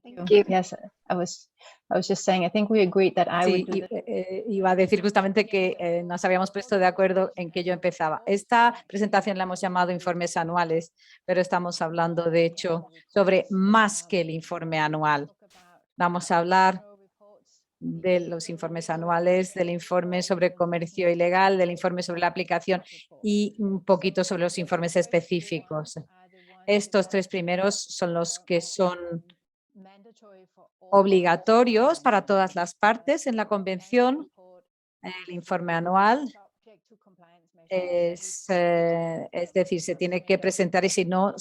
Thank you. Yes, I was just saying, I think we agreed that I would Sí, do iba a decir justamente que nos habíamos puesto de acuerdo en que yo empezaba. Esta presentación la hemos llamado informes anuales, pero estamos hablando, de hecho, sobre más que el informe anual. Vamos a hablar de los informes anuales, del informe sobre comercio ilegal, del informe sobre la aplicación y un poquito sobre los informes específicos. Estos tres primeros son los que son obligatorios para todas las partes en la convención. El informe anual es decir, se tiene que presentar y si no,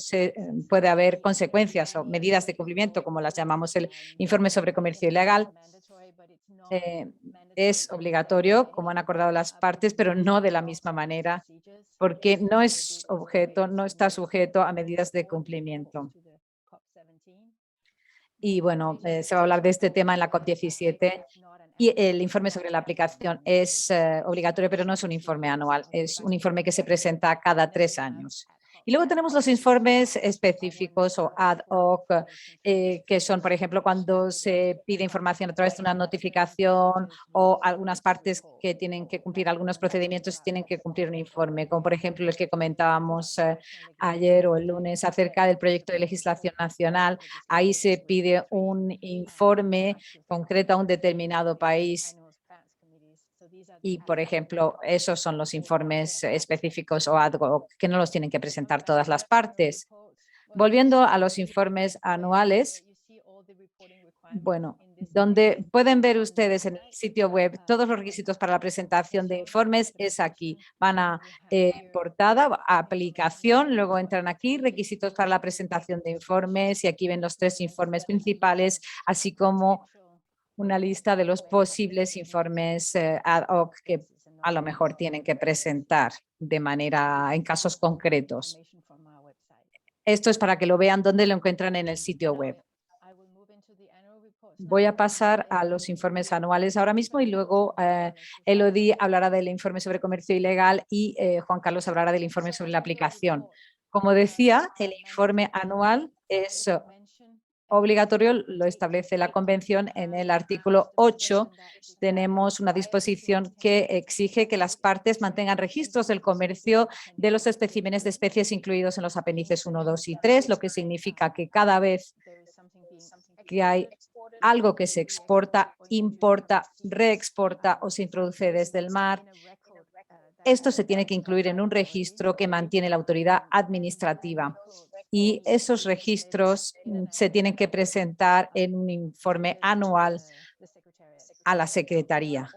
puede haber consecuencias o medidas de cumplimiento, como las llamamos el informe sobre comercio ilegal. Es obligatorio, como han acordado las partes, pero no de la misma manera, porque no está sujeto a medidas de cumplimiento. Y bueno, se va a hablar de este tema en la COP17 y el informe sobre la aplicación es obligatorio, pero no es un informe anual, es un informe que se presenta cada 3 años. Y luego tenemos los informes específicos o ad hoc, que son, por ejemplo, cuando se pide información a través de una notificación o algunas partes que tienen que cumplir algunos procedimientos y tienen que cumplir un informe, como por ejemplo el que comentábamos ayer o el lunes acerca del proyecto de legislación nacional. Ahí se pide un informe concreto a un determinado país. Y, por ejemplo, esos son los informes específicos o ad hoc que no los tienen que presentar todas las partes. Volviendo a los informes anuales, bueno, donde pueden ver ustedes en el sitio web todos los requisitos para la presentación de informes es aquí. Van a portada, aplicación, luego entran aquí, requisitos para la presentación de informes y aquí ven los 3 informes principales, así como una lista de los posibles informes ad hoc que a lo mejor tienen que presentar de manera en casos concretos. Esto es para que lo vean donde lo encuentran en el sitio web. Voy a pasar a los informes anuales ahora mismo y luego Elodie hablará del informe sobre comercio ilegal y Juan Carlos hablará del informe sobre la aplicación. Como decía, el informe anual es obligatorio, lo establece la Convención en el artículo 8. Tenemos una disposición que exige que las partes mantengan registros del comercio de los especímenes de especies incluidos en los apéndices 1, 2 y 3, lo que significa que cada vez que hay algo que se exporta, importa, reexporta o se introduce desde el mar, esto se tiene que incluir en un registro que mantiene la autoridad administrativa y esos registros se tienen que presentar en un informe anual a la Secretaría.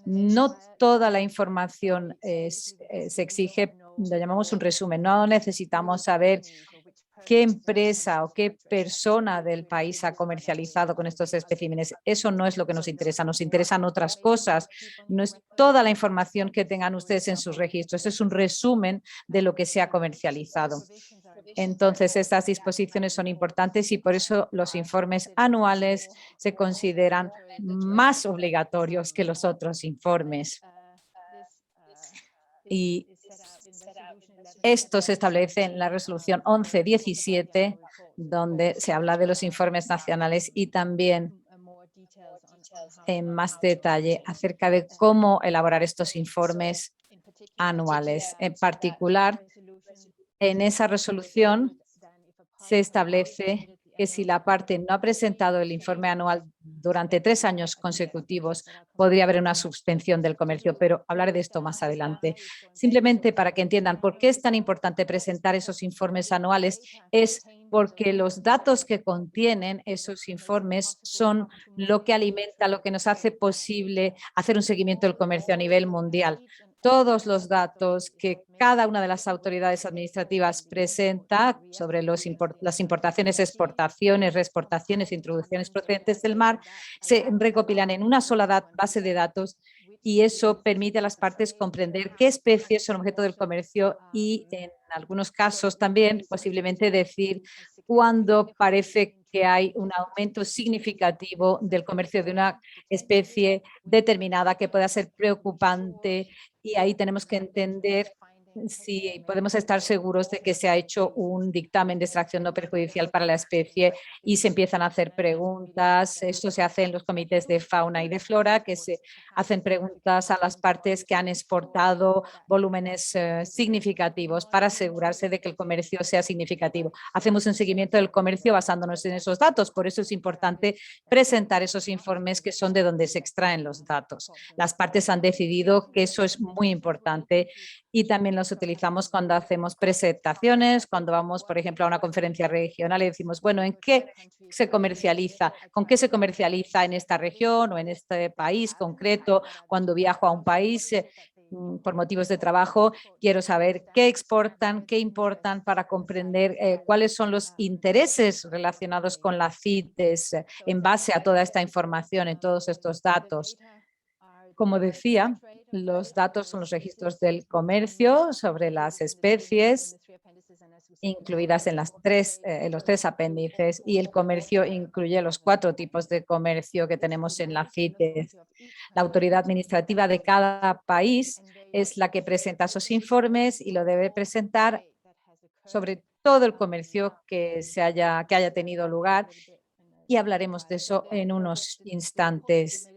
No toda la información se exige, lo llamamos un resumen, no necesitamos saber qué empresa o qué persona del país ha comercializado con estos especímenes. Eso no es lo que nos interesan otras cosas. No es toda la información que tengan ustedes en sus registros, es un resumen de lo que se ha comercializado. Entonces, estas disposiciones son importantes y por eso los informes anuales se consideran más obligatorios que los otros informes. Y esto se establece en la resolución 1117, donde se habla de los informes nacionales y también en más detalle acerca de cómo elaborar estos informes anuales. En particular, en esa resolución se establece que si la parte no ha presentado el informe anual durante 3 años consecutivos, podría haber una suspensión del comercio, pero hablaré de esto más adelante. Simplemente para que entiendan por qué es tan importante presentar esos informes anuales, es porque los datos que contienen esos informes son lo que alimenta, lo que nos hace posible hacer un seguimiento del comercio a nivel mundial. Todos los datos que cada una de las autoridades administrativas presenta sobre las importaciones, exportaciones, reexportaciones, introducciones procedentes del mar, se recopilan en una sola base de datos y eso permite a las partes comprender qué especies son objeto del comercio y en algunos casos también posiblemente decir cuándo parece que hay un aumento significativo del comercio de una especie determinada que pueda ser preocupante y ahí tenemos que entender si podemos estar seguros de que se ha hecho un dictamen de extracción no perjudicial para la especie y se empiezan a hacer preguntas. Esto se hace en los comités de fauna y de flora, que se hacen preguntas a las partes que han exportado volúmenes significativos para asegurarse de que el comercio sea significativo. Hacemos un seguimiento del comercio basándonos en esos datos. Por eso es importante presentar esos informes que son de donde se extraen los datos. Las partes han decidido que eso es muy importante y también los utilizamos cuando hacemos presentaciones, cuando vamos, por ejemplo, a una conferencia regional y decimos, bueno, ¿en qué se comercializa? ¿Con qué se comercializa en esta región o en este país concreto? Cuando viajo a un país por motivos de trabajo, quiero saber qué exportan, qué importan para comprender cuáles son los intereses relacionados con la CITES en base a toda esta información, en todos estos datos. Como decía, los datos son los registros del comercio sobre las especies incluidas en los tres apéndices, y el comercio incluye los 4 tipos de comercio que tenemos en la CITES. La autoridad administrativa de cada país es la que presenta esos informes y lo debe presentar sobre todo el comercio que haya tenido lugar, y hablaremos de eso en unos instantes.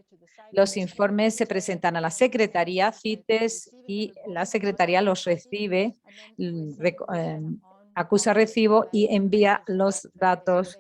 Los informes se presentan a la Secretaría CITES y la Secretaría los recibe, acusa recibo y envía los datos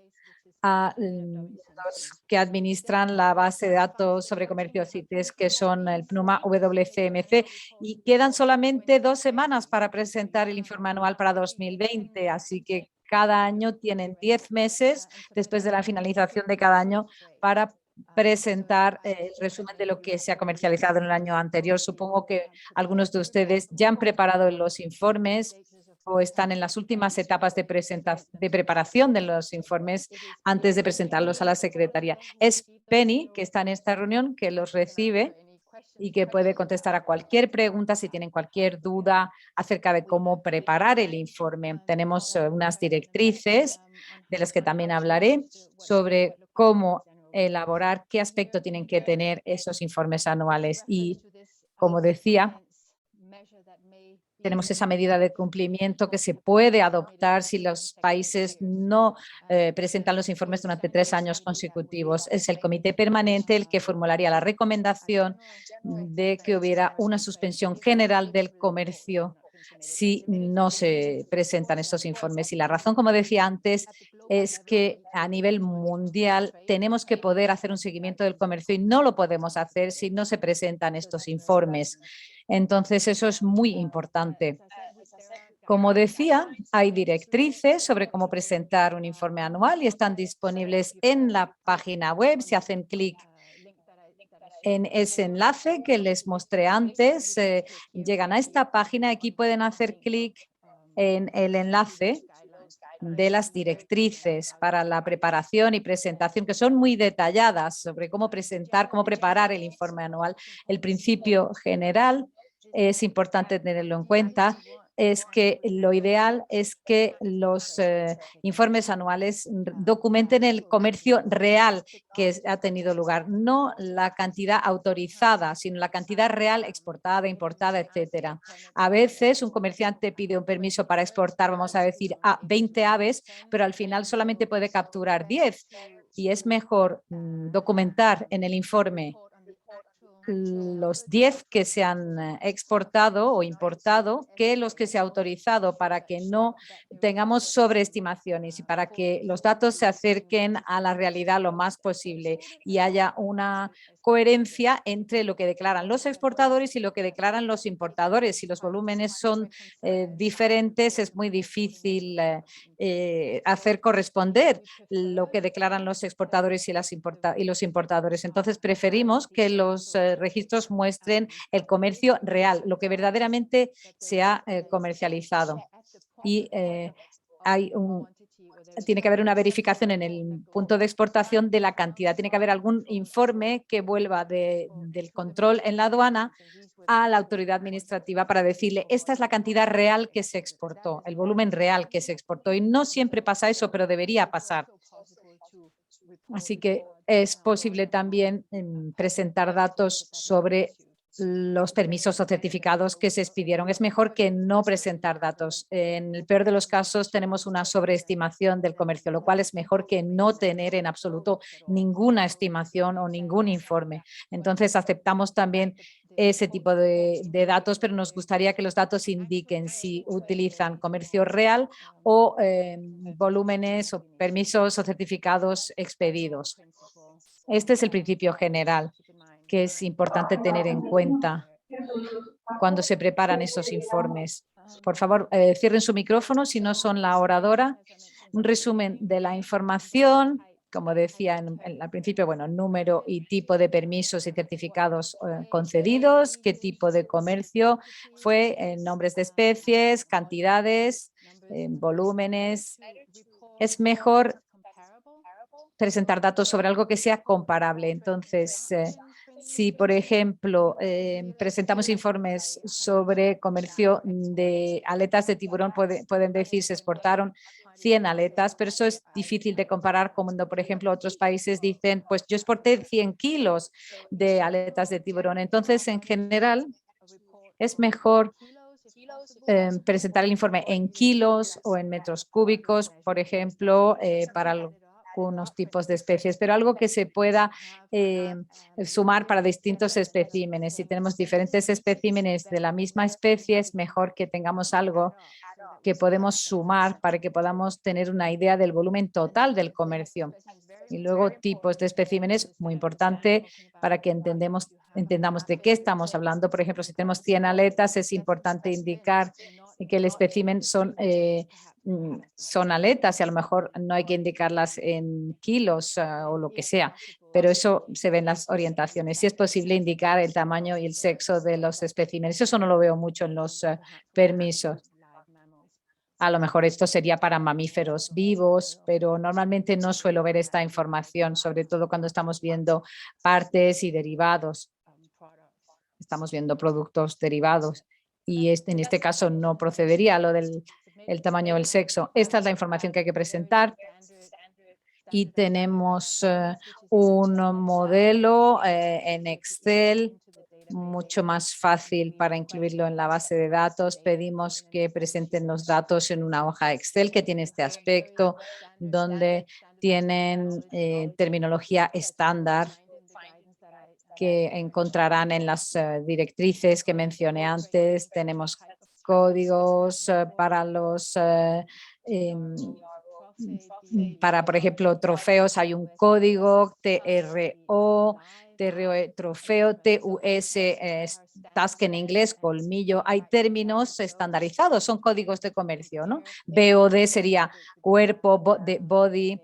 a los que administran la base de datos sobre comercio CITES, que son el PNUMA WCMC, y quedan solamente 2 semanas para presentar el informe anual para 2020, así que cada año tienen 10 meses después de la finalización de cada año para presentar el resumen de lo que se ha comercializado en el año anterior. Supongo que algunos de ustedes ya han preparado los informes o están en las últimas etapas de preparación de los informes antes de presentarlos a la Secretaría. Es Penny, que está en esta reunión, que los recibe y que puede contestar a cualquier pregunta si tienen cualquier duda acerca de cómo preparar el informe. Tenemos unas directrices de las que también hablaré sobre cómo elaborar, qué aspecto tienen que tener esos informes anuales. Y, como decía, tenemos esa medida de cumplimiento que se puede adoptar si los países no presentan los informes durante 3 años consecutivos. Es el comité permanente el que formularía la recomendación de que hubiera una suspensión general del comercio si no se presentan estos informes. Y la razón, como decía antes, es que a nivel mundial tenemos que poder hacer un seguimiento del comercio y no lo podemos hacer si no se presentan estos informes. Entonces, eso es muy importante. Como decía, hay directrices sobre cómo presentar un informe anual y están disponibles en la página web. Si hacen clic en ese enlace que les mostré antes, llegan a esta página. Aquí pueden hacer clic en el enlace de las directrices para la preparación y presentación, que son muy detalladas sobre cómo presentar, cómo preparar el informe anual. El principio general es importante tenerlo en cuenta, es que lo ideal es que los informes anuales documenten el comercio real que ha tenido lugar, no la cantidad autorizada, sino la cantidad real exportada, importada, etcétera. A veces un comerciante pide un permiso para exportar, vamos a decir, a 20 aves, pero al final solamente puede capturar 10, y es mejor documentar en el informe los 10 que se han exportado o importado que los que se ha autorizado, para que no tengamos sobreestimaciones y para que los datos se acerquen a la realidad lo más posible y haya una coherencia entre lo que declaran los exportadores y lo que declaran los importadores. Si los volúmenes son diferentes, es muy difícil hacer corresponder lo que declaran los exportadores y los importadores. Entonces, preferimos que los registros muestren el comercio real, lo que verdaderamente se ha comercializado. Y tiene que haber una verificación en el punto de exportación de la cantidad. Tiene que haber algún informe que vuelva del control en la aduana a la autoridad administrativa para decirle: esta es la cantidad real que se exportó, el volumen real que se exportó. Y no siempre pasa eso, pero debería pasar. Así que es posible también presentar datos sobre los permisos o certificados que se expidieron. Es mejor que no presentar datos. En el peor de los casos tenemos una sobreestimación del comercio, lo cual es mejor que no tener en absoluto ninguna estimación o ningún informe. Entonces aceptamos también ese tipo de datos, pero nos gustaría que los datos indiquen si utilizan comercio real o volúmenes o permisos o certificados expedidos. Este es el principio general que es importante tener en cuenta cuando se preparan esos informes. Por favor, cierren su micrófono si no son la oradora. Un resumen de la información, como decía al principio, bueno, número y tipo de permisos y certificados concedidos, qué tipo de comercio fue, nombres de especies, cantidades, volúmenes. Es mejor presentar datos sobre algo que sea comparable. Entonces, si, por ejemplo, presentamos informes sobre comercio de aletas de tiburón, pueden decir se exportaron 100 aletas, pero eso es difícil de comparar cuando, por ejemplo, otros países dicen, pues yo exporté 100 kilos de aletas de tiburón. Entonces, en general, es mejor presentar el informe en kilos o en metros cúbicos, por ejemplo, para algunos tipos de especies, pero algo que se pueda sumar para distintos especímenes. Si tenemos diferentes especímenes de la misma especie, es mejor que tengamos algo que podemos sumar para que podamos tener una idea del volumen total del comercio. Y luego tipos de especímenes, muy importante para que entendamos de qué estamos hablando. Por ejemplo, si tenemos 100 aletas, es importante indicar que el espécimen son aletas y a lo mejor no hay que indicarlas en kilos o lo que sea, pero eso se ve en las orientaciones. Si es posible indicar el tamaño y el sexo de los especímenes, eso no lo veo mucho en los permisos. A lo mejor esto sería para mamíferos vivos, pero normalmente no suelo ver esta información, sobre todo cuando estamos viendo partes y derivados. Estamos viendo productos derivados y en este caso no procedería a lo del tamaño o el sexo. Esta es la información que hay que presentar y tenemos un modelo en Excel mucho más fácil para incluirlo en la base de datos. Pedimos que presenten los datos en una hoja Excel que tiene este aspecto, donde tienen terminología estándar que encontrarán en las directrices que mencioné antes. Tenemos códigos para los para, por ejemplo, trofeos hay un código TRO, trofeo, TUS, task en inglés, colmillo. Hay términos estandarizados, son códigos de comercio, ¿no? BOD sería cuerpo, body,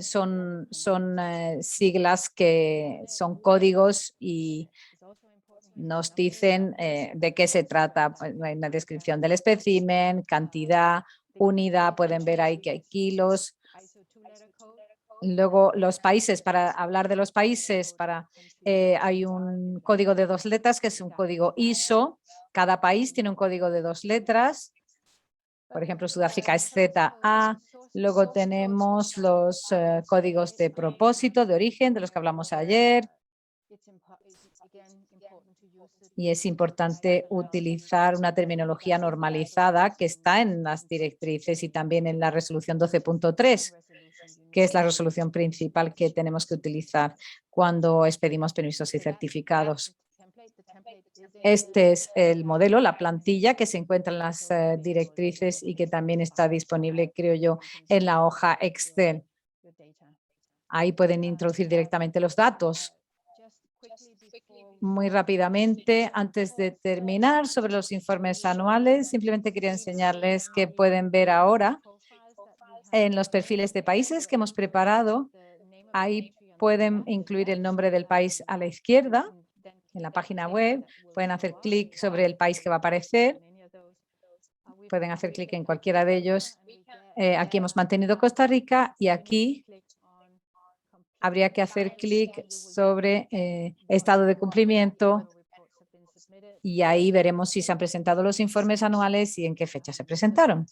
son siglas que son códigos y nos dicen de qué se trata. Hay una descripción del espécimen, cantidad, unidad, pueden ver ahí que hay kilos. Luego los países, para hablar de los países, hay un código de 2 letras que es un código ISO. Cada país tiene un código de 2 letras. Por ejemplo, Sudáfrica es ZA. Luego tenemos los códigos de propósito, de origen, de los que hablamos ayer. Y es importante utilizar una terminología normalizada que está en las directrices y también en la resolución 12.3, que es la resolución principal que tenemos que utilizar cuando expedimos permisos y certificados. Este es el modelo, la plantilla que se encuentra en las directrices y que también está disponible, creo yo, en la hoja Excel. Ahí pueden introducir directamente los datos. Muy rápidamente, antes de terminar, sobre los informes anuales, simplemente quería enseñarles que pueden ver ahora en los perfiles de países que hemos preparado. Ahí pueden incluir el nombre del país a la izquierda en la página web. Pueden hacer clic sobre el país que va a aparecer. Pueden hacer clic en cualquiera de ellos. Aquí hemos mantenido Costa Rica y aquí habría que hacer clic sobre estado de cumplimiento y ahí veremos si se han presentado los informes anuales y en qué fecha se presentaron.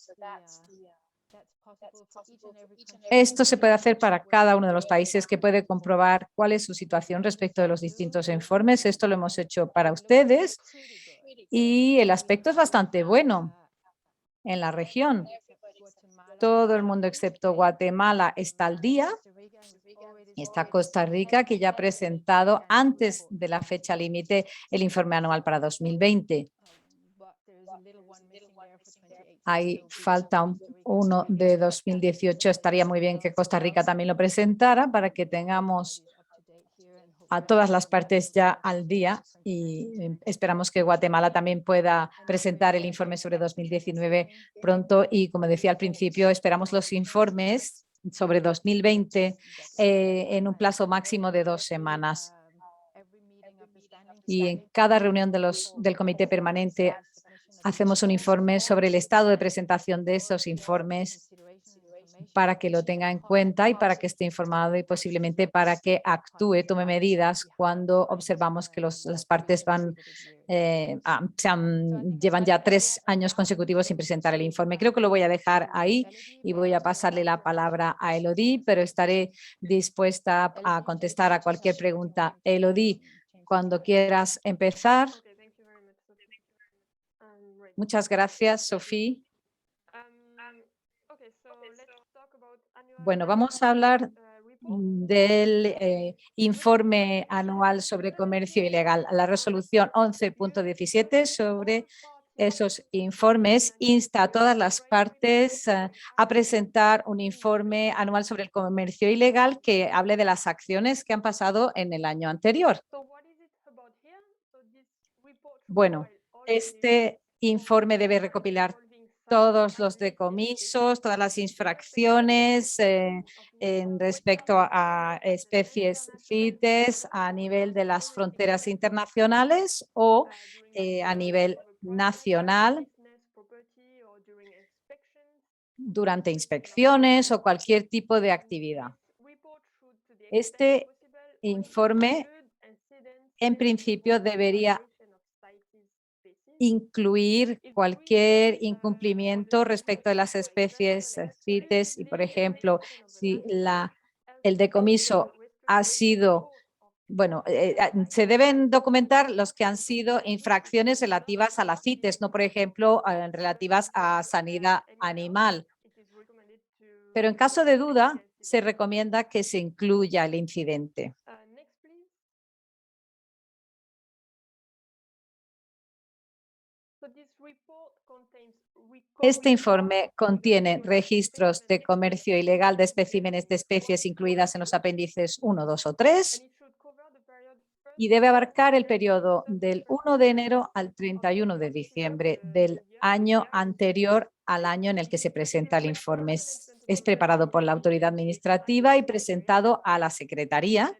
Esto se puede hacer para cada uno de los países, que puede comprobar cuál es su situación respecto de los distintos informes. Esto lo hemos hecho para ustedes y el aspecto es bastante bueno en la región. Todo el mundo excepto Guatemala está al día. Está Costa Rica, que ya ha presentado antes de la fecha límite el informe anual para 2020. Ahí falta uno de 2018. Estaría muy bien que Costa Rica también lo presentara para que tengamos a todas las partes ya al día, y esperamos que Guatemala también pueda presentar el informe sobre 2019 pronto. Y como decía al principio, esperamos los informes sobre 2020 en un plazo máximo de 2 semanas. Y en cada reunión del comité permanente hacemos un informe sobre el estado de presentación de esos informes, para que lo tenga en cuenta y para que esté informado, y posiblemente para que actúe, tome medidas cuando observamos que las partes llevan ya 3 años consecutivos sin presentar el informe. Creo que lo voy a dejar ahí y voy a pasarle la palabra a Elodie, pero estaré dispuesta a contestar a cualquier pregunta. Elodie, cuando quieras empezar. Muchas gracias, Sofía. Bueno, vamos a hablar del informe anual sobre comercio ilegal. La resolución 11.17 sobre esos informes insta a todas las partes a presentar un informe anual sobre el comercio ilegal que hable de las acciones que han pasado en el año anterior. Bueno, este informe debe recopilar todos los decomisos, todas las infracciones en respecto a especies CITES a nivel de las fronteras internacionales o a nivel nacional durante inspecciones o cualquier tipo de actividad. Este informe, en principio, debería incluir cualquier incumplimiento respecto de las especies CITES y, por ejemplo, si el decomiso ha sido, bueno, se deben documentar los que han sido infracciones relativas a la CITES, no, por ejemplo, relativas a sanidad animal. Pero en caso de duda, se recomienda que se incluya el incidente. Este informe contiene registros de comercio ilegal de especímenes de especies incluidas en los apéndices 1, 2 o 3 y debe abarcar el periodo del 1 de enero al 31 de diciembre del año anterior al año en el que se presenta el informe. Es preparado por la autoridad administrativa y presentado a la Secretaría.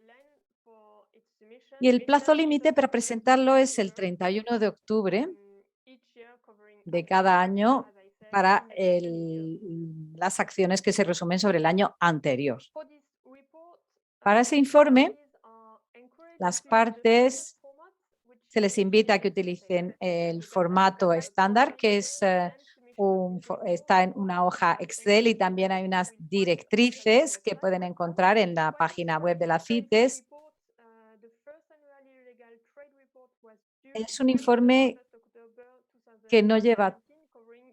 Y el plazo límite para presentarlo es el 31 de octubre de cada año para las acciones que se resumen sobre el año anterior. Para ese informe, las partes se les invita a que utilicen el formato estándar, que está en una hoja Excel, y también hay unas directrices que pueden encontrar en la página web de la CITES. Es un informe que no lleva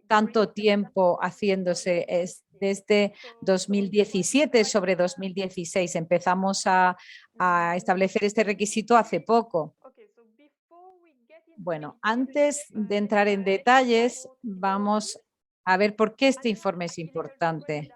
tanto tiempo haciéndose, es desde 2017 sobre 2016. Empezamos a establecer este requisito hace poco. Bueno, antes de entrar en detalles, vamos a ver por qué este informe es importante.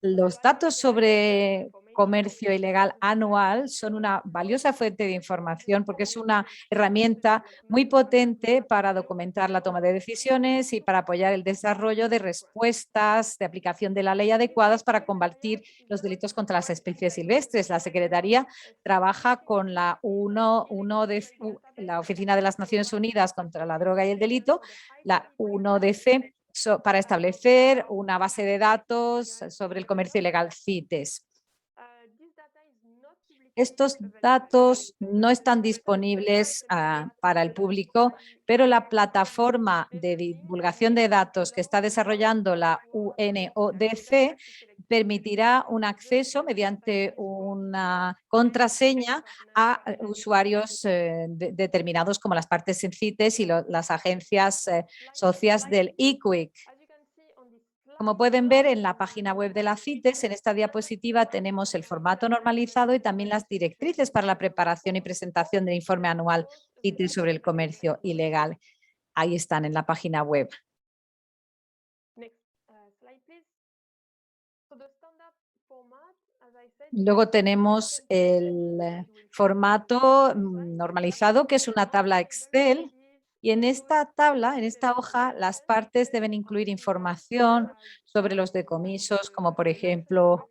Los datos sobre comercio ilegal anual son una valiosa fuente de información, porque es una herramienta muy potente para documentar la toma de decisiones y para apoyar el desarrollo de respuestas de aplicación de la ley adecuadas para combatir los delitos contra las especies silvestres. La Secretaría trabaja con la Oficina de las Naciones Unidas contra la Droga y el Delito, la UNODC, para establecer una base de datos sobre el comercio ilegal CITES. Estos datos no están disponibles para el público, pero la plataforma de divulgación de datos que está desarrollando la UNODC permitirá un acceso mediante una contraseña a usuarios determinados como las partes en CITES y las agencias socias del ICWIC. Como pueden ver en la página web de la CITES, en esta diapositiva tenemos el formato normalizado y también las directrices para la preparación y presentación del informe anual CITES sobre el comercio ilegal. Ahí están en la página web. Luego tenemos el formato normalizado, que es una tabla Excel. Y en esta tabla, en esta hoja, las partes deben incluir información sobre los decomisos, como por ejemplo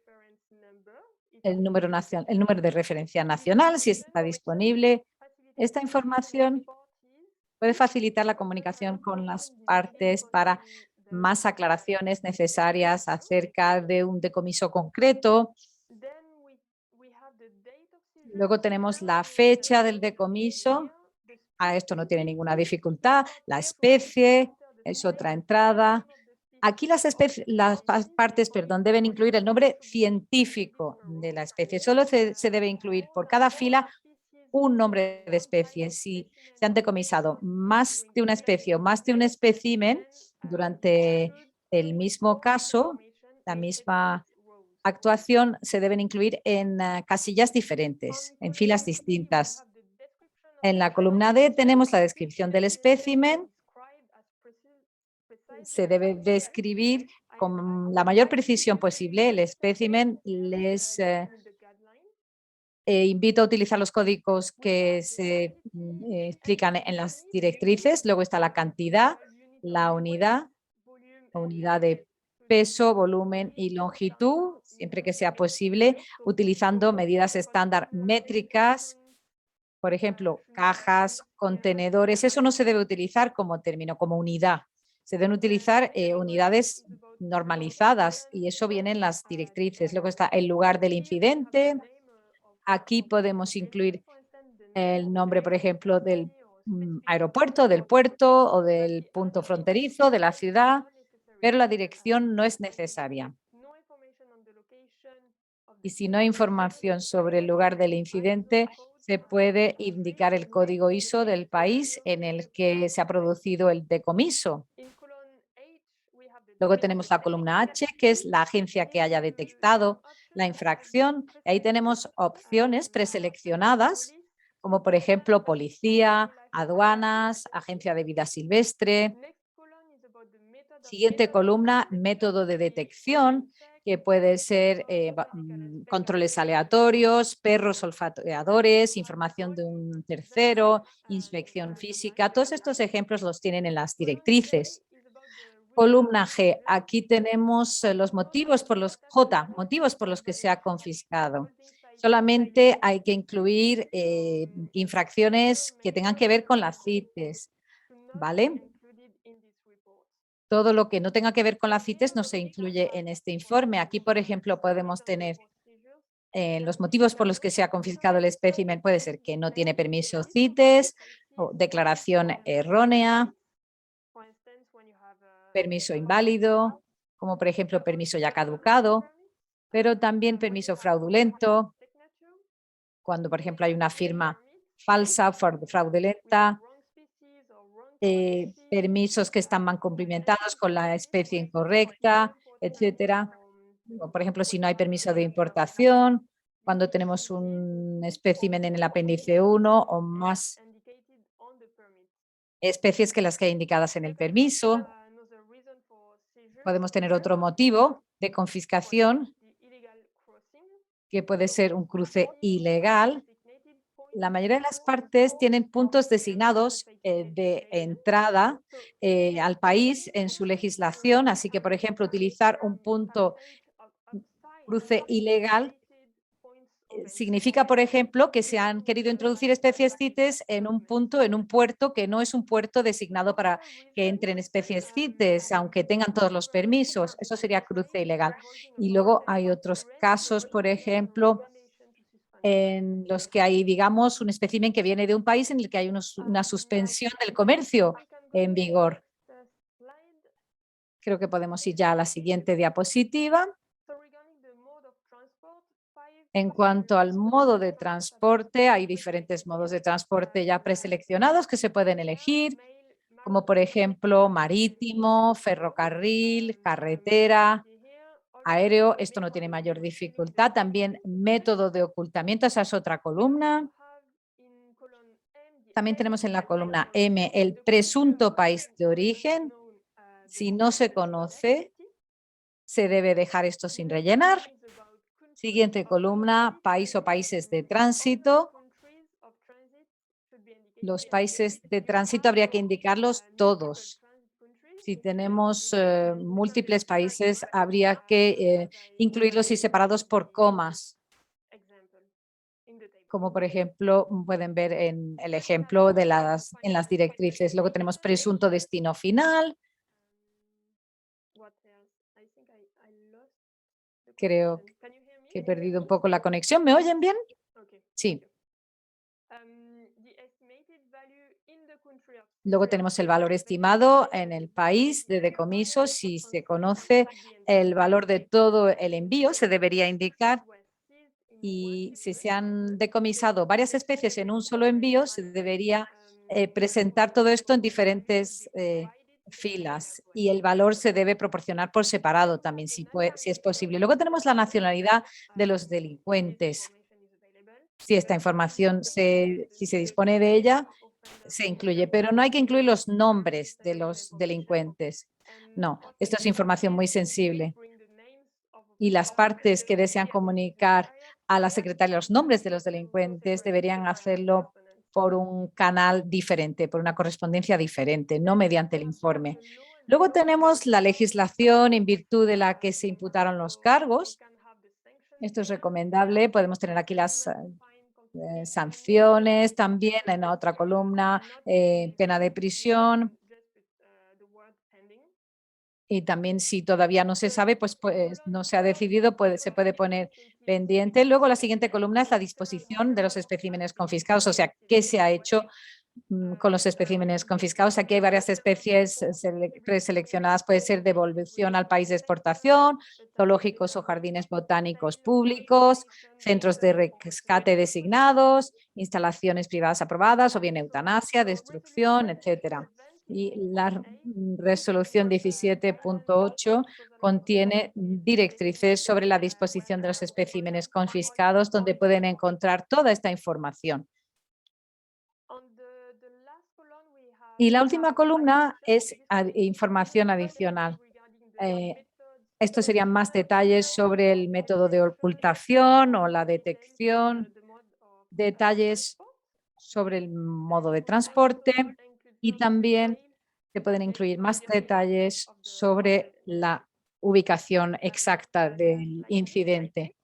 el número de referencia nacional, si está disponible. Esta información puede facilitar la comunicación con las partes para más aclaraciones necesarias acerca de un decomiso concreto. Luego tenemos la fecha del decomiso. Esto no tiene ninguna dificultad. La especie es otra entrada. Aquí las partes deben incluir el nombre científico de la especie. Solo se debe incluir por cada fila un nombre de especie. Si se han decomisado más de una especie o más de un espécimen durante el mismo caso, la misma actuación, se deben incluir en casillas diferentes, en filas distintas. En la columna D tenemos la descripción del espécimen. Se debe describir con la mayor precisión posible el espécimen. Les invito a utilizar los códigos que se explican en las directrices. Luego está la cantidad, la unidad de peso, volumen y longitud, siempre que sea posible, utilizando medidas estándar métricas. Por ejemplo, cajas, contenedores, eso no se debe utilizar como término, como unidad. Se deben utilizar unidades normalizadas y eso viene en las directrices. Luego está el lugar del incidente. Aquí podemos incluir el nombre, por ejemplo, del aeropuerto, del puerto o del punto fronterizo de la ciudad, pero la dirección no es necesaria. Y si no hay información sobre el lugar del incidente, se puede indicar el código ISO del país en el que se ha producido el decomiso. Luego tenemos la columna H, que es la agencia que haya detectado la infracción. Ahí tenemos opciones preseleccionadas, como por ejemplo policía, aduanas, agencia de vida silvestre. Siguiente columna, método de detección, que puede ser controles aleatorios, perros olfateadores, información de un tercero, inspección física. Todos estos ejemplos los tienen en las directrices. Columna G, aquí tenemos los motivos por los motivos por los que se ha confiscado. Solamente hay que incluir infracciones que tengan que ver con las CITES, ¿vale? Todo lo que no tenga que ver con las CITES no se incluye en este informe. Aquí, por ejemplo, podemos tener los motivos por los que se ha confiscado el espécimen. Puede ser que no tiene permiso CITES o declaración errónea, permiso inválido, como por ejemplo permiso ya caducado, pero también permiso fraudulento, cuando por ejemplo hay una firma falsa, fraudulenta, permisos que están mal cumplimentados con la especie incorrecta, etcétera. O, por ejemplo, si no hay permiso de importación, cuando tenemos un espécimen en el apéndice 1 o más especies que las que hay indicadas en el permiso. Podemos tener otro motivo de confiscación, que puede ser un cruce ilegal. La mayoría de las partes tienen puntos designados de entrada al país en su legislación, así que, por ejemplo, utilizar un punto cruce ilegal significa, por ejemplo, que se han querido introducir especies CITES en un punto, en un puerto que no es un puerto designado para que entren especies CITES, aunque tengan todos los permisos. Eso sería cruce ilegal. Y luego hay otros casos, por ejemplo, en los que hay, digamos, un espécimen que viene de un país en el que hay una suspensión del comercio en vigor. Creo que podemos ir ya a la siguiente diapositiva. En cuanto al modo de transporte, hay diferentes modos de transporte ya preseleccionados que se pueden elegir, como por ejemplo marítimo, ferrocarril, carretera, aéreo. Esto no tiene mayor dificultad. También método de ocultamiento, esa es otra columna. También tenemos en la columna M el presunto país de origen. Si no se conoce, se debe dejar esto sin rellenar. Siguiente columna, país o países de tránsito. Los países de tránsito habría que indicarlos todos. Si tenemos múltiples países, habría que incluirlos y separados por comas, como por ejemplo pueden ver en el ejemplo de en las directrices. Luego tenemos presunto destino final. Creo que he perdido un poco la conexión. ¿Me oyen bien? Sí. Luego tenemos el valor estimado en el país de decomiso. Si se conoce el valor de todo el envío, se debería indicar. Y si se han decomisado varias especies en un solo envío, se debería presentar todo esto en diferentes filas y el valor se debe proporcionar por separado también, si es posible. Luego tenemos la nacionalidad de los delincuentes. Si esta información, si se dispone de ella, se incluye, pero no hay que incluir los nombres de los delincuentes. No, esto es información muy sensible. Y las partes que desean comunicar a la secretaria los nombres de los delincuentes deberían hacerlo por un canal diferente, por una correspondencia diferente, no mediante el informe. Luego tenemos la legislación en virtud de la que se imputaron los cargos. Esto es recomendable. Podemos tener aquí las sanciones también en la otra columna, pena de prisión. Y también si todavía no se sabe, pues no se ha decidido, se puede poner pendiente. Luego la siguiente columna es la disposición de los especímenes confiscados, o sea, qué se ha hecho con los especímenes confiscados. Aquí hay varias especies preseleccionadas, puede ser devolución al país de exportación, zoológicos o jardines botánicos públicos, centros de rescate designados, instalaciones privadas aprobadas o bien eutanasia, destrucción, etcétera. Y la resolución 17.8 contiene directrices sobre la disposición de los especímenes confiscados, donde pueden encontrar toda esta información. Y la última columna es información adicional. Estos serían más detalles sobre el método de ocultación o la detección, detalles sobre el modo de transporte y también se pueden incluir más detalles sobre la ubicación exacta del incidente.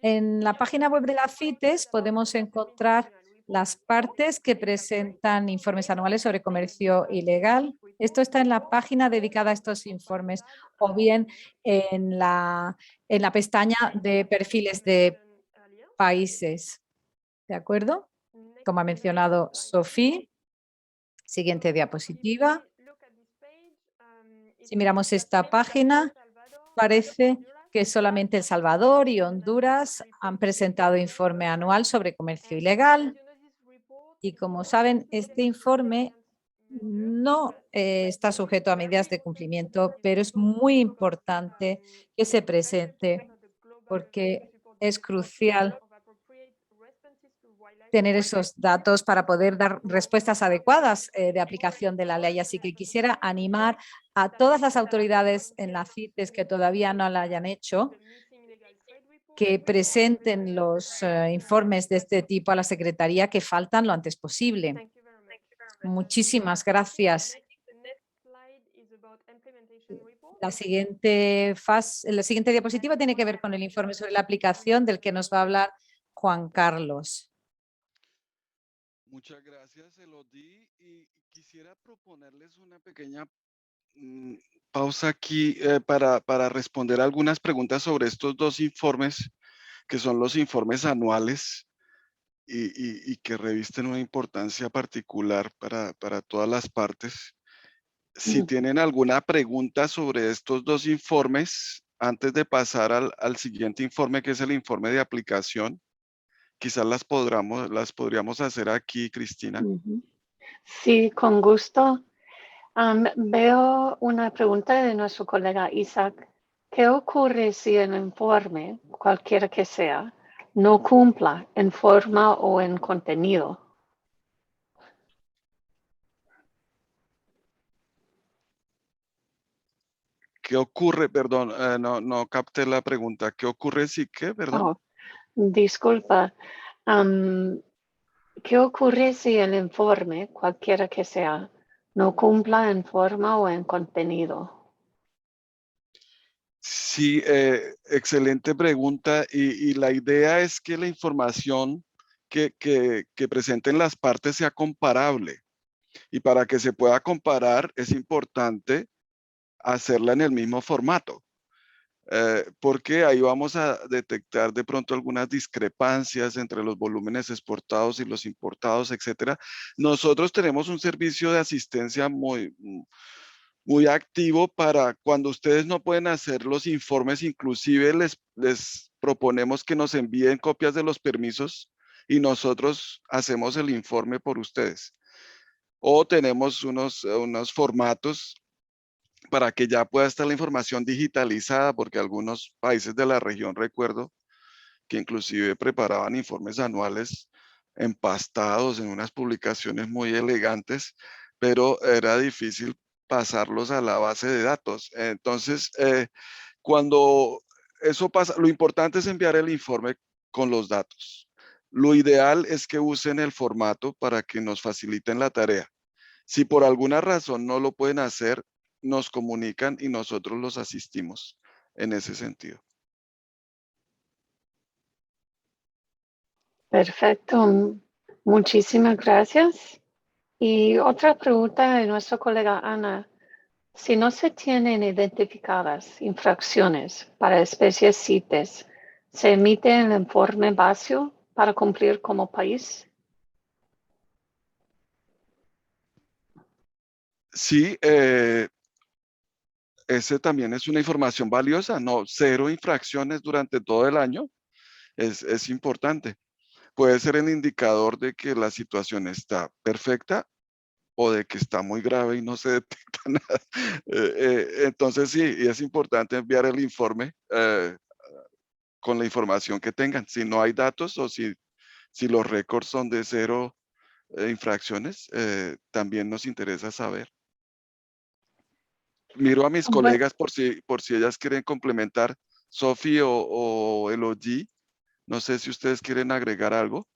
En la página web de la CITES podemos encontrar las partes que presentan informes anuales sobre comercio ilegal. Esto está en la página dedicada a estos informes o bien en la pestaña de perfiles de países. ¿De acuerdo? Como ha mencionado Sofía. Siguiente diapositiva. Si miramos esta página, parece que solamente El Salvador y Honduras han presentado informe anual sobre comercio ilegal. Y como saben, este informe no está sujeto a medidas de cumplimiento, pero es muy importante que se presente porque es crucial tener esos datos para poder dar respuestas adecuadas de aplicación de la ley. Así que quisiera animar a todas las autoridades en la CITES que todavía no la hayan hecho, que presenten los informes de este tipo a la Secretaría que faltan lo antes posible. Muchísimas gracias. La siguiente diapositiva tiene que ver con el informe sobre la aplicación del que nos va a hablar Juan Carlos. Muchas gracias, Elodie. Y quisiera proponerles una pequeña pausa aquí para responder algunas preguntas sobre estos dos informes, que son los informes anuales y que revisten una importancia particular para todas las partes. Si tienen alguna pregunta sobre estos dos informes, antes de pasar al siguiente informe, que es el informe de aplicación, quizás las podríamos hacer aquí, Cristina. Sí, con gusto. Veo una pregunta de nuestro colega Isaac. ¿Qué ocurre si el informe, cualquiera que sea, no cumpla en forma o en contenido? ¿Qué ocurre? Perdón, no capté la pregunta. ¿Qué ocurre si qué? Perdón. Oh, disculpa. ¿Qué ocurre si el informe, cualquiera que sea, no cumpla en forma o en contenido? Sí, excelente pregunta. Y la idea es que la información que presenten las partes sea comparable. Y para que se pueda comparar es importante hacerla en el mismo formato. Porque ahí vamos a detectar de pronto algunas discrepancias entre los volúmenes exportados y los importados, etcétera. Nosotros tenemos un servicio de asistencia muy activo para cuando ustedes no pueden hacer los informes, inclusive les proponemos que nos envíen copias de los permisos y nosotros hacemos el informe por ustedes. O tenemos unos formatos para que ya pueda estar la información digitalizada, porque algunos países de la región, recuerdo, que inclusive preparaban informes anuales empastados en unas publicaciones muy elegantes, pero era difícil pasarlos a la base de datos. Entonces, cuando eso pasa, lo importante es enviar el informe con los datos. Lo ideal es que usen el formato para que nos faciliten la tarea. Si por alguna razón no lo pueden hacer, nos comunican y nosotros los asistimos en ese sentido. Perfecto. Muchísimas gracias. Y otra pregunta de nuestra colega Ana. Si no se tienen identificadas infracciones para especies CITES, ¿se emite el informe vacío para cumplir como país? Sí, ese también es una información valiosa, no, 0 infracciones durante todo el año es importante. Puede ser el indicador de que la situación está perfecta o de que está muy grave y no se detecta nada. Entonces sí, y es importante enviar el informe con la información que tengan. Si no hay datos o si los récords son de 0 infracciones, también nos interesa saber. Miro a mis colegas por si ellas quieren complementar, Sophie o Elodie. No sé si ustedes quieren agregar algo.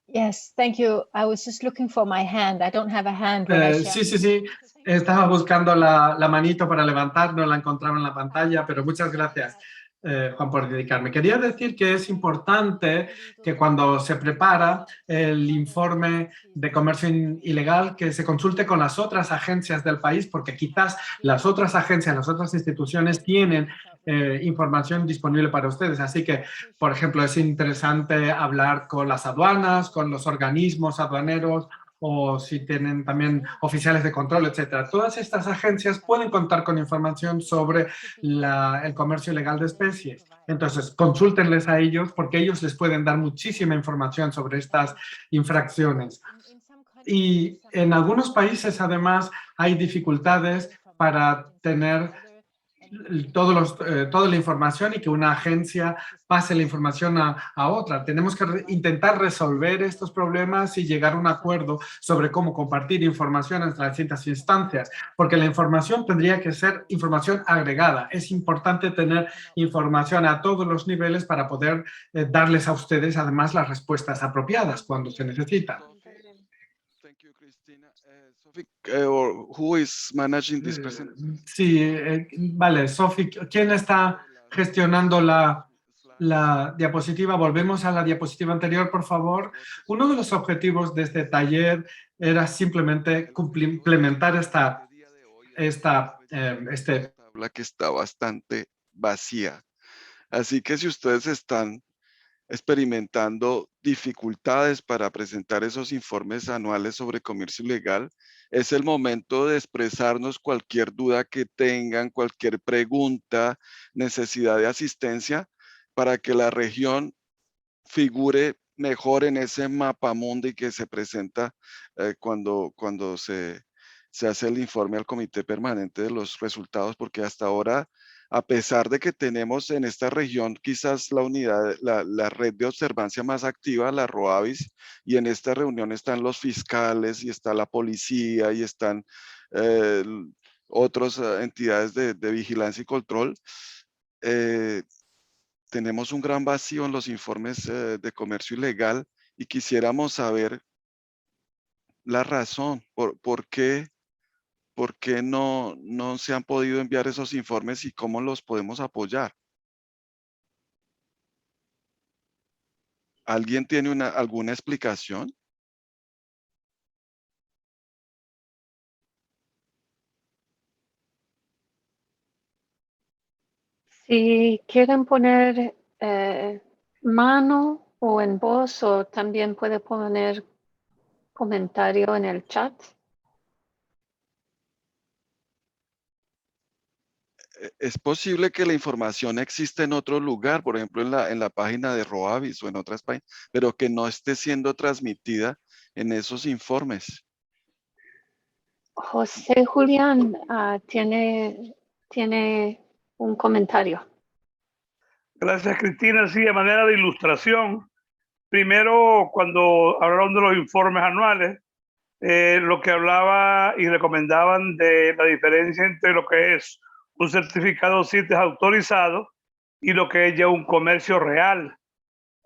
Yes, thank you. I was just looking for my hand. I don't have a hand when I share. Sí. Estaba buscando la manito para levantar, no la encontraba en la pantalla, pero muchas gracias, Juan, por dedicarme. Quería decir que es importante que cuando se prepara el informe de comercio ilegal, que se consulte con las otras agencias del país, porque quizás las otras agencias, las otras instituciones tienen información disponible para ustedes. Así que, por ejemplo, es interesante hablar con las aduanas, con los organismos aduaneros, o si tienen también oficiales de control, etcétera. Todas estas agencias pueden contar con información sobre el comercio ilegal de especies. Entonces, consúltenles a ellos porque ellos les pueden dar muchísima información sobre estas infracciones. Y en algunos países, además, hay dificultades para tener toda la información y que una agencia pase la información a otra. Tenemos que intentar resolver estos problemas y llegar a un acuerdo sobre cómo compartir información entre las distintas instancias, porque la información tendría que ser información agregada. Es importante tener información a todos los niveles para poder darles a ustedes, además, las respuestas apropiadas cuando se necesitan. Thank you, Cristina. Sophie, who is managing this presentation? Sí, vale, Sophie, ¿quién está gestionando la diapositiva, volvemos a la diapositiva anterior, por favor. Uno de los objetivos de este taller era simplemente implementar esta tabla que está bastante vacía. Así que si ustedes están experimentando dificultades para presentar esos informes anuales sobre comercio ilegal, es el momento de expresarnos cualquier duda que tengan, cualquier pregunta, necesidad de asistencia, para que la región figure mejor en ese mapamundi que se presenta cuando se hace el informe al comité permanente de los resultados, porque hasta ahora, a pesar de que tenemos en esta región quizás la red de observancia más activa, la ROAVIS, y en esta reunión están los fiscales y está la policía y están otras entidades de vigilancia y control, tenemos un gran vacío en los informes de comercio ilegal y quisiéramos saber la razón, por qué no se han podido enviar esos informes y cómo los podemos apoyar. ¿Alguien tiene alguna explicación? Si quieren poner mano o en voz, o también puede poner comentario en el chat. Es posible que la información exista en otro lugar, por ejemplo en la página de ROAVIS o en otras páginas, pero que no esté siendo transmitida en esos informes. José Julián tiene un comentario. Gracias, Cristina. Sí, a manera de ilustración, primero, cuando hablaron de los informes anuales, lo que hablaba y recomendaban de la diferencia entre lo que es un certificado CITES autorizado y lo que es ya un comercio real.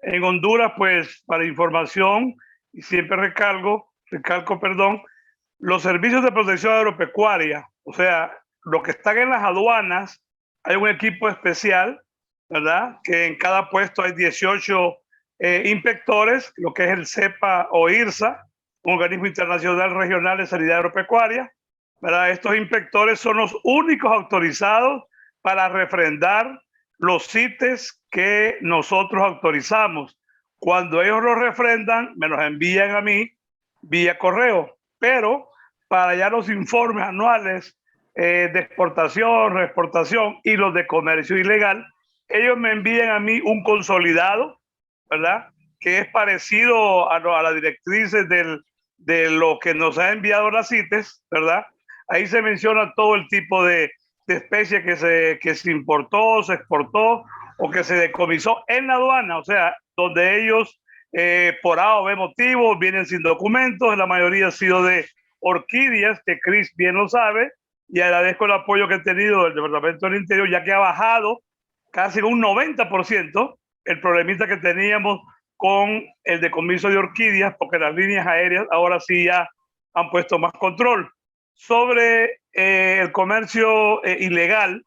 En Honduras, pues, para información, y siempre recalco, los servicios de protección agropecuaria, o sea, los que están en las aduanas, hay un equipo especial, ¿verdad? Que en cada puesto hay 18 inspectores, lo que es el CEPA o IRSA, un organismo internacional regional de sanidad agropecuaria, ¿verdad? Estos inspectores son los únicos autorizados para refrendar los CITES que nosotros autorizamos. Cuando ellos los refrendan, me los envían a mí vía correo, pero para ya los informes anuales de exportación, reexportación y los de comercio ilegal, ellos me envían a mí un consolidado, ¿verdad? Que es parecido a las directrices de lo que nos ha enviado la CITES, ¿verdad? Ahí se menciona todo el tipo de especie que se importó, se exportó o que se decomisó en la aduana, o sea, donde ellos por A o B motivos vienen sin documentos, la mayoría ha sido de orquídeas, que Chris bien lo sabe, y agradezco el apoyo que he tenido del Departamento del Interior, ya que ha bajado casi un 90% el problemita que teníamos con el decomiso de orquídeas, porque las líneas aéreas ahora sí ya han puesto más control. Sobre el comercio ilegal,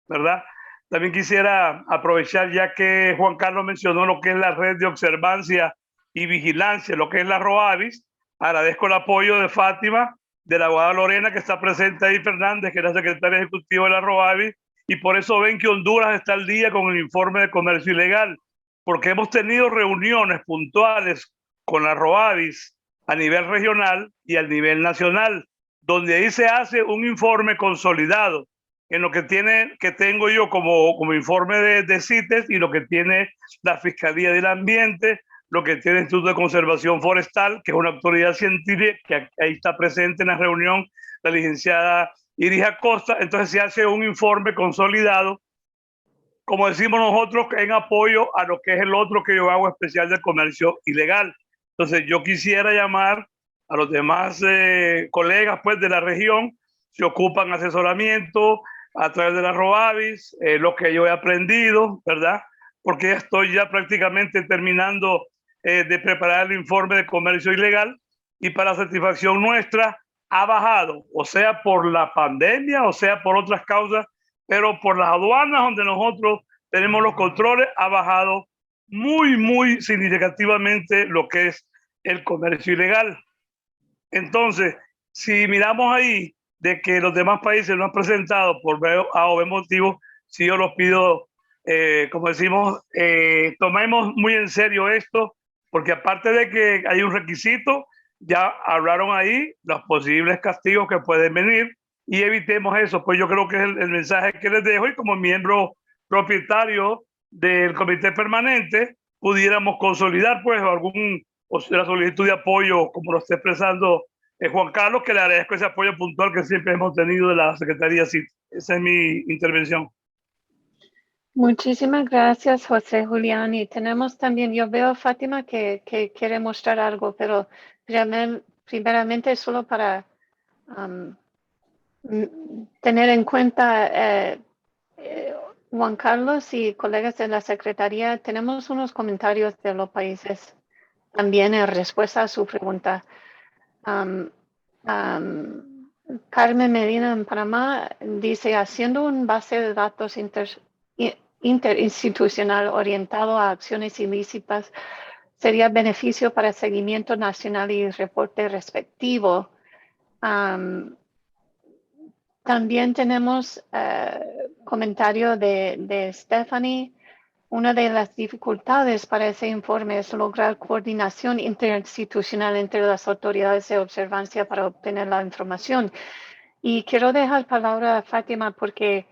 ¿verdad? También quisiera aprovechar, ya que Juan Carlos mencionó lo que es la red de observancia y vigilancia, lo que es la ROAVIS. Agradezco el apoyo de Fátima, de la abogada Lorena, que está presente ahí, Fernández, que es la secretaria ejecutiva de la ROAVIS, y por eso ven que Honduras está al día con el informe de comercio ilegal, porque hemos tenido reuniones puntuales con la ROAVIS a nivel regional y a nivel nacional, donde ahí se hace un informe consolidado en lo que tengo yo como informe de CITES y lo que tiene la Fiscalía del Ambiente, lo que tiene el Instituto de Conservación Forestal, que es una autoridad científica que ahí está presente en la reunión, la licenciada Iris Acosta. Entonces se hace un informe consolidado, como decimos nosotros, en apoyo a lo que es el otro que yo hago especial del comercio ilegal. Entonces yo quisiera llamar a los demás colegas pues de la región, se ocupan asesoramiento a través de la ROAVIS, lo que yo he aprendido, ¿verdad? Porque estoy ya prácticamente terminando de preparar el informe de comercio ilegal, y para satisfacción nuestra ha bajado, o sea por la pandemia, o sea por otras causas, pero por las aduanas donde nosotros tenemos los controles, ha bajado muy significativamente lo que es el comercio ilegal. Entonces, si miramos ahí de que los demás países no han presentado por A o B motivos, sí yo los pido, como decimos, tomemos muy en serio esto, porque aparte de que hay un requisito, ya hablaron ahí los posibles castigos que pueden venir y evitemos eso. Pues yo creo que es el mensaje que les dejo, y como miembro propietario del comité permanente pudiéramos consolidar pues la solicitud de apoyo como lo está expresando Juan Carlos, que le agradezco ese apoyo puntual que siempre hemos tenido de la Secretaría CIT. Esa es mi intervención. Muchísimas gracias, José Julián. Y tenemos también, yo veo a Fátima que quiere mostrar algo, pero primeramente solo para tener en cuenta, Juan Carlos y colegas de la Secretaría, tenemos unos comentarios de los países también en respuesta a su pregunta. Carmen Medina en Panamá dice, haciendo un base de datos interinstitucional orientado a acciones ilícitas sería beneficio para seguimiento nacional y reporte respectivo. También tenemos comentario de Stephanie. Una de las dificultades para ese informe es lograr coordinación interinstitucional entre las autoridades de observancia para obtener la información. Y quiero dejar palabra a Fátima porque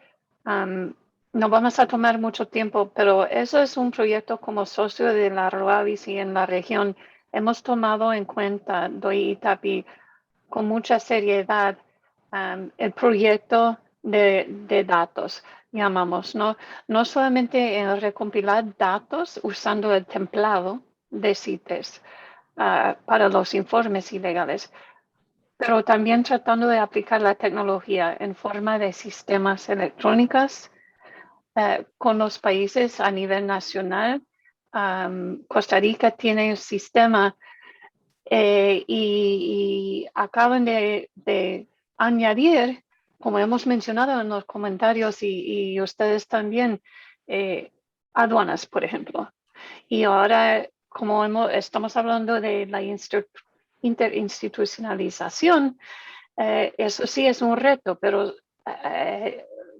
no vamos a tomar mucho tiempo, pero eso es un proyecto como socio de la ROAVIS y en la región. Hemos tomado en cuenta, DOI Itapi, con mucha seriedad el proyecto de datos, llamamos, no solamente en recompilar datos usando el templado de CITES para los informes ilegales, pero también tratando de aplicar la tecnología en forma de sistemas electrónicos con los países a nivel nacional. Costa Rica tiene un sistema y acaban de añadir, como hemos mencionado en los comentarios y ustedes también, aduanas, por ejemplo. Y ahora, como estamos hablando de la interinstitucionalización, eso sí es un reto, pero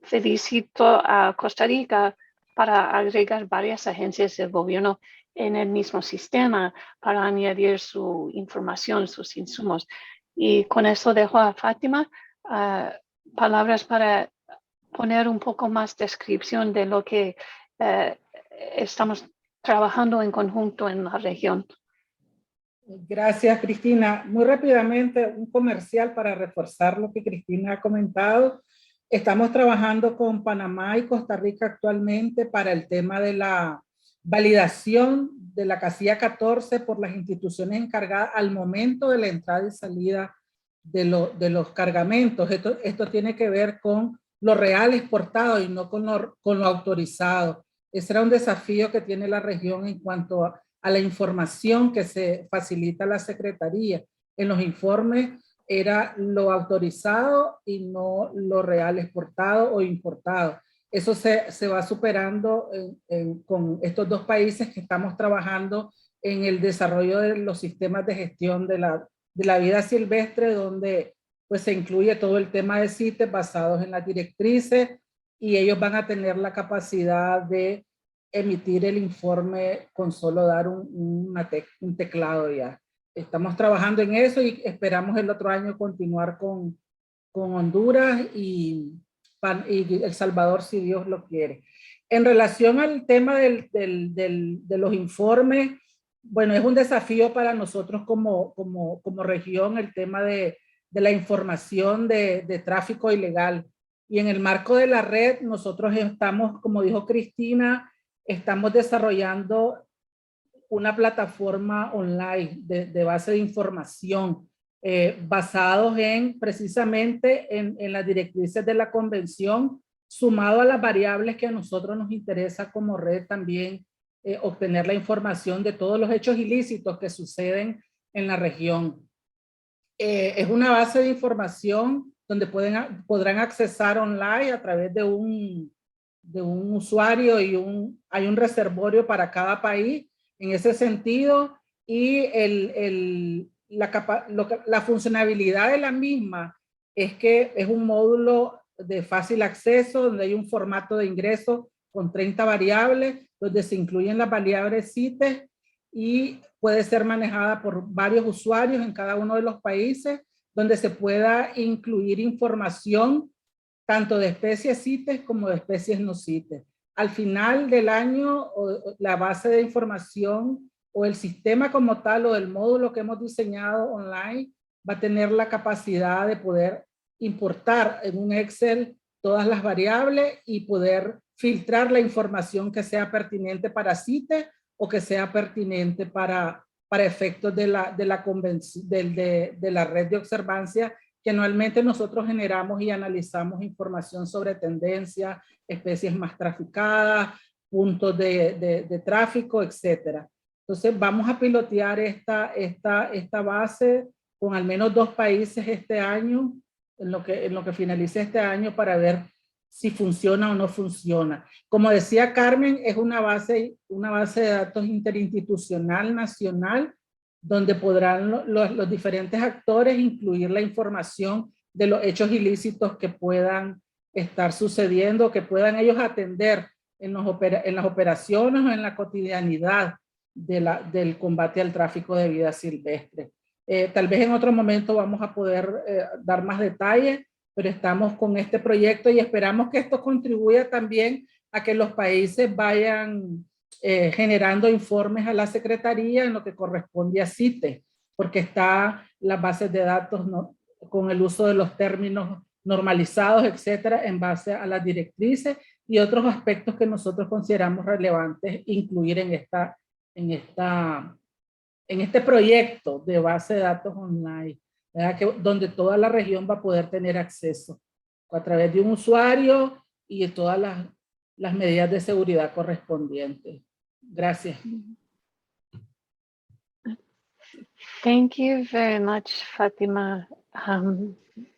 felicito a Costa Rica para agregar varias agencias del gobierno en el mismo sistema para añadir su información, sus insumos. Y con eso dejo a Fátima palabras para poner un poco más descripción de lo que estamos trabajando en conjunto en la región. Gracias, Cristina. Muy rápidamente, un comercial para reforzar lo que Cristina ha comentado. Estamos trabajando con Panamá y Costa Rica actualmente para el tema de la validación de la casilla 14 por las instituciones encargadas al momento de la entrada y salida de los cargamentos. Esto tiene que ver con lo real exportado y no con lo autorizado. Ese era un desafío que tiene la región en cuanto a la información que se facilita a la Secretaría. En los informes era lo autorizado y no lo real exportado o importado. Eso se va superando con estos dos países que estamos trabajando en el desarrollo de los sistemas de gestión de la vida silvestre, donde pues se incluye todo el tema de CITES basados en las directrices, y ellos van a tener la capacidad de emitir el informe con solo dar un teclado ya. Estamos trabajando en eso y esperamos el otro año continuar con Honduras y El Salvador, si Dios lo quiere. En relación al tema de los informes, bueno, es un desafío para nosotros como región el tema de la información de tráfico ilegal. Y en el marco de la red, nosotros estamos, como dijo Cristina, estamos desarrollando una plataforma online de base de información basados precisamente en las directrices de la convención, sumado a las variables que a nosotros nos interesa como red también obtener la información de todos los hechos ilícitos que suceden en la región. Es una base de información donde podrán accesar online a través de un usuario y hay un reservorio para cada país en ese sentido, y la funcionalidad de la misma es que es un módulo de fácil acceso, donde hay un formato de ingreso con 30 variables, donde se incluyen las variables CITES y puede ser manejada por varios usuarios en cada uno de los países, donde se pueda incluir información tanto de especies CITES como de especies no CITES. Al final del año, la base de información o el sistema como tal o el módulo que hemos diseñado online va a tener la capacidad de poder importar en un Excel todas las variables y poder filtrar la información que sea pertinente para CITES o que sea pertinente para efectos de la red de observancia que anualmente nosotros generamos y analizamos información sobre tendencias, especies más traficadas, puntos de tráfico, etcétera. Entonces vamos a pilotear esta base con al menos 2 países este año, en lo que finalice este año, para ver si funciona o no funciona. Como decía Carmen, es una base de datos interinstitucional nacional, donde podrán los diferentes actores incluir la información de los hechos ilícitos que puedan estar sucediendo, que puedan ellos atender en las operaciones o en la cotidianidad del combate al tráfico de vida silvestre. Tal vez en otro momento vamos a poder dar más detalles, pero estamos con este proyecto y esperamos que esto contribuya también a que los países vayan generando informes a la Secretaría en lo que corresponde a CITES, porque está las bases de datos, ¿no?, con el uso de los términos normalizados, etcétera, en base a las directrices y otros aspectos que nosotros consideramos relevantes incluir en este proyecto de base de datos online, donde toda la región va a poder tener acceso a través de un usuario y de todas las medidas de seguridad correspondientes. Gracias. Thank you very much, Fátima.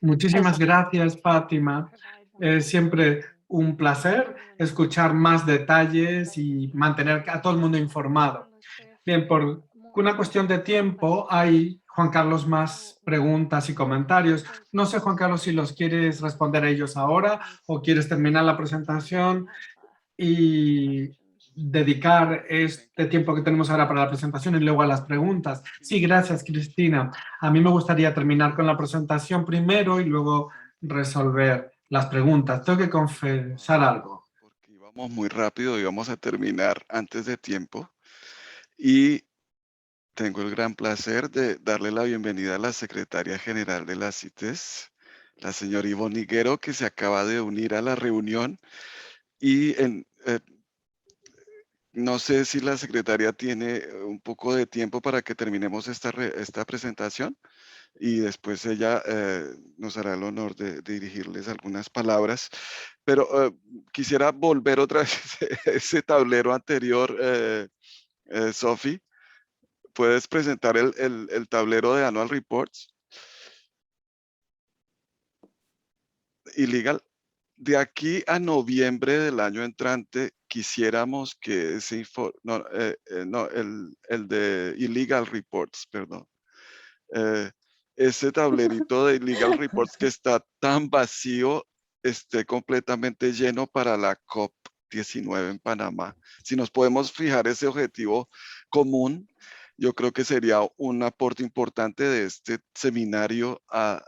Muchísimas gracias, Fátima. Es siempre un placer escuchar más detalles y mantener a todo el mundo informado. Bien, por una cuestión de tiempo, hay, Juan Carlos, más preguntas y comentarios. No sé, Juan Carlos, si los quieres responder a ellos ahora o quieres terminar la presentación y dedicar este tiempo que tenemos ahora para la presentación y luego a las preguntas. Sí, gracias, Cristina. A mí me gustaría terminar con la presentación primero y luego resolver las preguntas. Tengo que confesar algo. Porque íbamos muy rápido y vamos a terminar antes de tiempo. Y tengo el gran placer de darle la bienvenida a la secretaria general de la CITES, la señora Ivonne Higuero, que se acaba de unir a la reunión. Y no sé si la secretaria tiene un poco de tiempo para que terminemos esta presentación y después ella nos hará el honor de dirigirles algunas palabras. Pero quisiera volver otra vez a ese tablero anterior, Sophie. ¿Puedes presentar el tablero de Annual Reports? Illegal. De aquí a noviembre del año entrante, quisiéramos que ese el de Illegal Reports, perdón. Ese tablerito de Illegal Reports que está tan vacío, esté completamente lleno para la COP19 en Panamá. Si nos podemos fijar ese objetivo común, yo creo que sería un aporte importante de este seminario a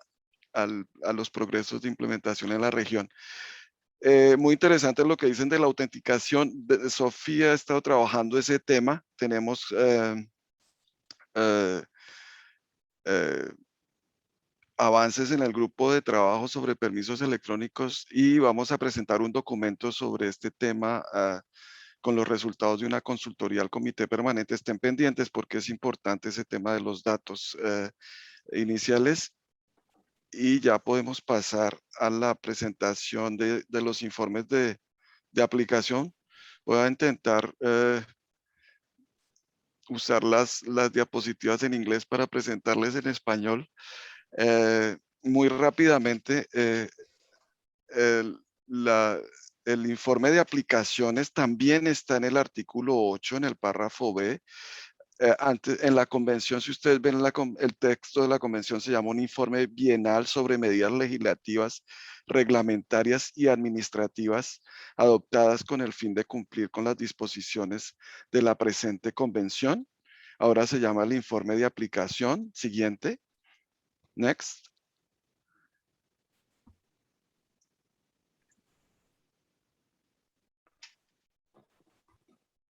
los progresos de implementación en la región. Muy interesante lo que dicen de la autenticación. Sofía ha estado trabajando ese tema. Tenemos avances en el grupo de trabajo sobre permisos electrónicos y vamos a presentar un documento sobre este tema con los resultados de una consultoría al comité permanente. Estén pendientes porque es importante ese tema de los datos iniciales. Y ya podemos pasar a la presentación de los informes de aplicación. Voy a intentar usar las diapositivas en inglés para presentarles en español. Muy rápidamente, el informe de aplicaciones también está en el artículo 8, en el párrafo B. Antes, en la convención, si ustedes ven el texto de la convención, se llama un informe bienal sobre medidas legislativas, reglamentarias y administrativas adoptadas con el fin de cumplir con las disposiciones de la presente convención. Ahora se llama el informe de aplicación. Siguiente. Next.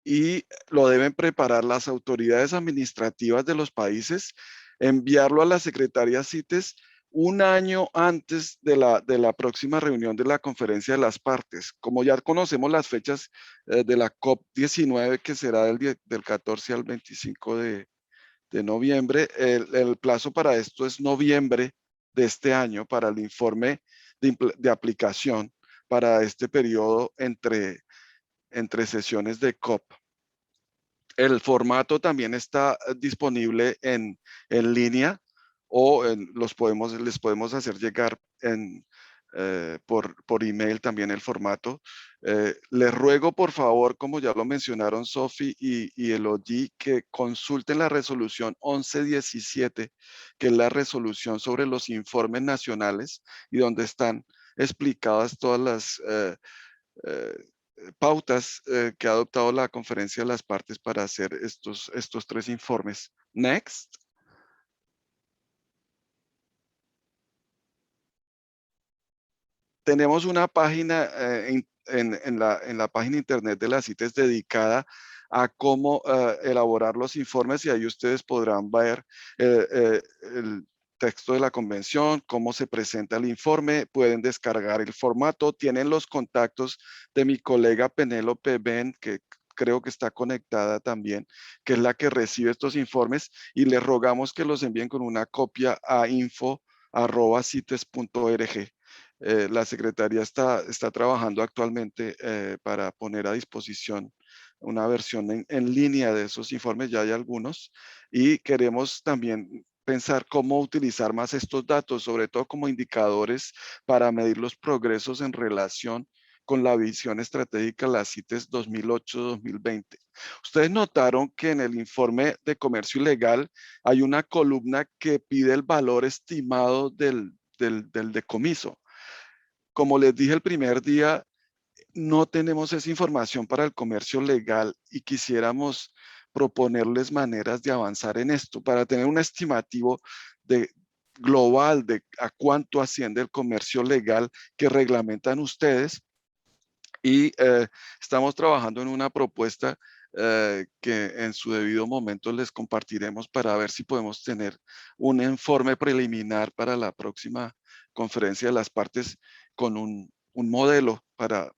Y lo deben preparar las autoridades administrativas de los países, enviarlo a la Secretaría CITES un año antes de la próxima reunión de la Conferencia de las Partes. Como ya conocemos las fechas de la COP19, que será del 14 al 25 de noviembre, el plazo para esto es noviembre de este año para el informe de aplicación para este periodo entre sesiones de COP. El formato también está disponible en línea o les podemos hacer llegar por email también el formato. Les ruego, por favor, como ya lo mencionaron Sophie y Elodie, que consulten la resolución 1117, que es la resolución sobre los informes nacionales y donde están explicadas todas las pautas que ha adoptado la Conferencia de las Partes para hacer estos 3 informes. Next. Tenemos una página en la página internet de la CITES dedicada a cómo elaborar los informes, y ahí ustedes podrán ver el texto de la convención, cómo se presenta el informe, pueden descargar el formato, tienen los contactos de mi colega Penélope Ben, que creo que está conectada también, que es la que recibe estos informes, y les rogamos que los envíen con una copia a info@cites.org. La Secretaría está trabajando actualmente para poner a disposición una versión en línea de esos informes, ya hay algunos, y queremos también pensar cómo utilizar más estos datos, sobre todo como indicadores para medir los progresos en relación con la visión estratégica, la CITES 2008-2020. Ustedes notaron que en el informe de comercio ilegal hay una columna que pide el valor estimado del decomiso. Como les dije el primer día, no tenemos esa información para el comercio legal y quisiéramos proponerles maneras de avanzar en esto para tener un estimativo global de a cuánto asciende el comercio legal que reglamentan ustedes. Y estamos trabajando en una propuesta que en su debido momento les compartiremos para ver si podemos tener un informe preliminar para la próxima Conferencia de las Partes con un modelo para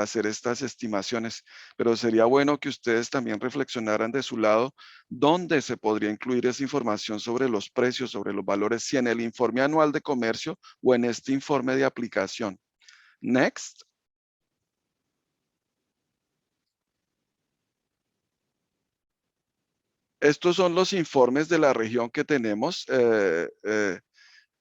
hacer estas estimaciones. Pero sería bueno que ustedes también reflexionaran de su lado dónde se podría incluir esa información sobre los precios, sobre los valores, si en el informe anual de comercio o en este informe de aplicación. Next. Estos son los informes de la región que tenemos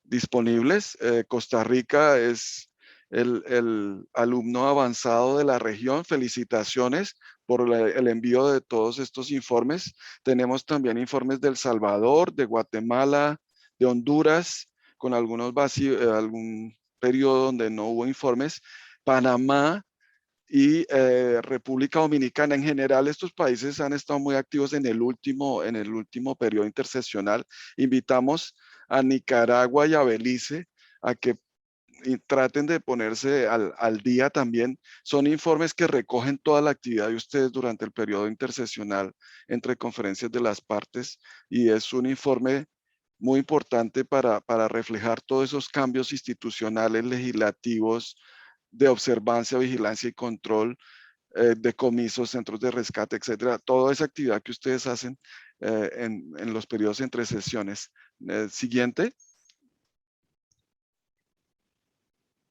disponibles. Costa Rica es el alumno avanzado de la región. Felicitaciones por el envío de todos estos informes. Tenemos también informes de El Salvador, de Guatemala, de Honduras, con algunos vacíos, algún periodo donde no hubo informes. Panamá y República Dominicana. En general, estos países han estado muy activos en el último periodo interseccional. Invitamos a Nicaragua y a Belice a que traten de ponerse al día también. Son informes que recogen toda la actividad de ustedes durante el periodo interseccional entre conferencias de las partes, y es un informe muy importante para reflejar todos esos cambios institucionales, legislativos, de observancia, vigilancia y control, decomisos, centros de rescate, etcétera. Toda esa actividad que ustedes hacen en los periodos entre sesiones. Siguiente.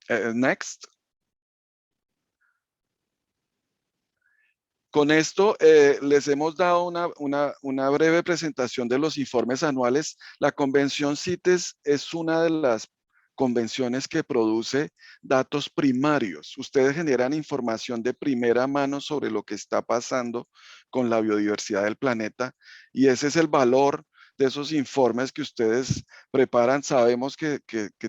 Next. Con esto les hemos dado una breve presentación de los informes anuales. La convención CITES es una de las convenciones que produce datos primarios. Ustedes generan información de primera mano sobre lo que está pasando con la biodiversidad del planeta y ese es el valor de esos informes que ustedes preparan. Sabemos que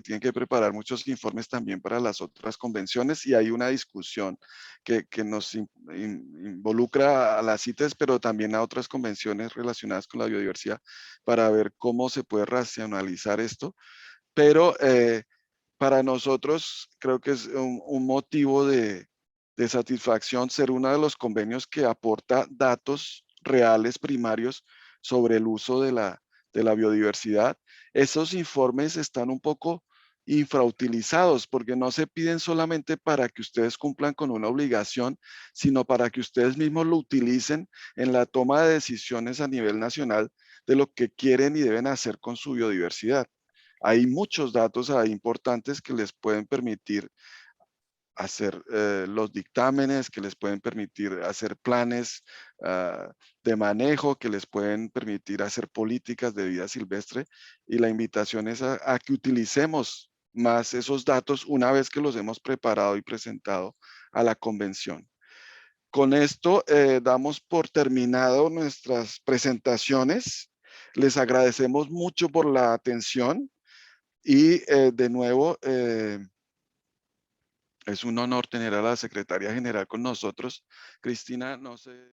tienen que preparar muchos informes también para las otras convenciones y hay una discusión que nos involucra a las CITES, pero también a otras convenciones relacionadas con la biodiversidad para ver cómo se puede racionalizar esto. Pero para nosotros creo que es un motivo de satisfacción ser uno de los convenios que aporta datos reales primarios sobre el uso de la biodiversidad. Esos informes están un poco infrautilizados porque no se piden solamente para que ustedes cumplan con una obligación, sino para que ustedes mismos lo utilicen en la toma de decisiones a nivel nacional de lo que quieren y deben hacer con su biodiversidad. Hay muchos datos ahí importantes que les pueden permitir hacer los dictámenes, que les pueden permitir hacer planes de manejo, que les pueden permitir hacer políticas de vida silvestre. Y la invitación es a que utilicemos más esos datos una vez que los hemos preparado y presentado a la convención. Con esto damos por terminado nuestras presentaciones. Les agradecemos mucho por la atención y de nuevo es un honor tener a la secretaria general con nosotros. Cristina, no sé.